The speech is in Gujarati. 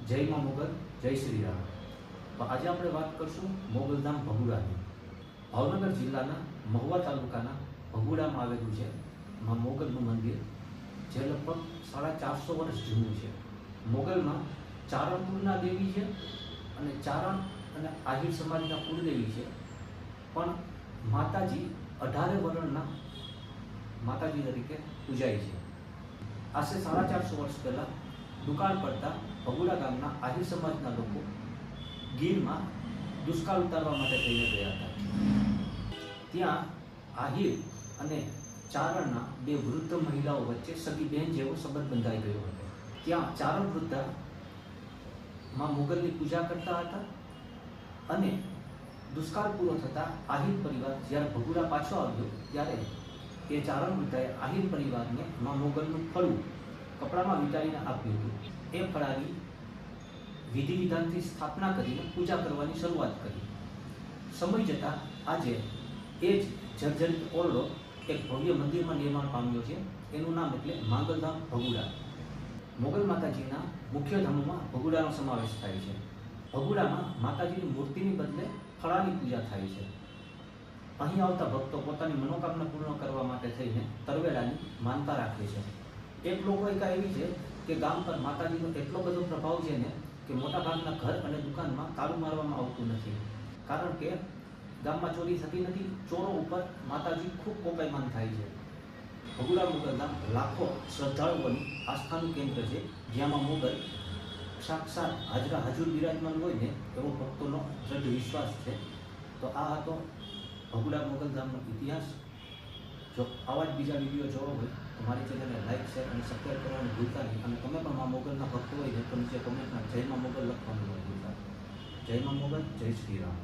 જય માં મોગલ, જય શ્રી રામ। તો આજે આપણે વાત કરશું મોગલધામ ભગુડાની। ભાવનગર જિલ્લાના મહુવા તાલુકાના ભગુડામાં આવેલું છે માં મોગલનું મંદિર, જે લગભગ 450 વર્ષ જૂનું છે। મોગલમાં ચારણ કુળના દેવી છે અને ચારણ અને આહિર સમાજના કુળદેવી છે, પણ માતાજી 18 વર્ણના માતાજી તરીકે પૂજાય છે। આશરે 450 વર્ષ પહેલાં દુકાળ પડતા ભગુડા ગામના આહિર સમાજના લોકો ગીરમાં દુષ્કાળ ઉતારવા માટે થઈને ગયા હતા। ત્યાં આહિર અને ચારણના બે વૃદ્ધ મહિલાઓ વચ્ચે સગી બહેન જેવો સંબંધ બંધાઈ ગયો હતો। ત્યાં ચારણ વૃદ્ધા માં મોગલની પૂજા કરતા હતા અને દુષ્કાળ પૂરો થતાં આહિર પરિવાર જ્યારે ભગુડા પાછો આવ્યો ત્યારે એ ચારણ વૃદ્ધાએ આહિર પરિવારને માં મોગલનું ફળું કપડામાં વીંટાળીને આપ્યું હતું। એ ફળાની વિધિ વિધાનથી સ્થાપના કરીને પૂજા કરવાની શરૂઆત કરી। સમય જતાં આજે એ જ જર્જરિત ઓરડો એક ભવ્ય મંદિરમાં નિર્માણ પામ્યો છે। એનું નામ એટલે માંગલધામ ભગુડા। મોગલ માતાજીના મુખ્ય ધામોમાં ભગુડાનો સમાવેશ થાય છે। ભગુડામાં માતાજીની મૂર્તિની બદલે ફળાની પૂજા થાય છે। અહીં આવતા ભક્તો પોતાની મનોકામના પૂર્ણ કરવા માટે થઈને તરવેડાની માનતા રાખે છે। એક લોકવાયકા એવી છે કે ગામ પર માતાજીનો એટલો બધો પ્રભાવ છે ને કે મોટાભાગના ઘર અને દુકાનમાં તાળું મારવામાં આવતું નથી, કારણ કે ગામમાં ચોરી થતી નથી। ચોરો ઉપર માતાજી ખૂબ કોપાયમાન થાય છે। ભગુડા મોગલધામ લાખો શ્રદ્ધાળુઓની આસ્થાનું કેન્દ્ર છે, જ્યાંમાં મોગલ સાક્ષાત હાજરા હજુર બિરાજમાન હોય ને એવો ભક્તોનો દ્રઢ વિશ્વાસ છે। તો આ હતો ભગુડા મોગલધામનો ઇતિહાસ। જો આવા જ બીજા વિડીયો જોવા હોય તો મારી ચેનલને લાઇક, શેર અને સબસ્ક્રાઈબ કરવાનું ભૂલતા નહીં। અને તમે પણ મા મોગલના ભક્તો હોય તો નીચે કોમેન્ટમાં જય મા મોગલ લખવાનું ભૂલતા। જય મા મોગલ, જય શ્રી રામ।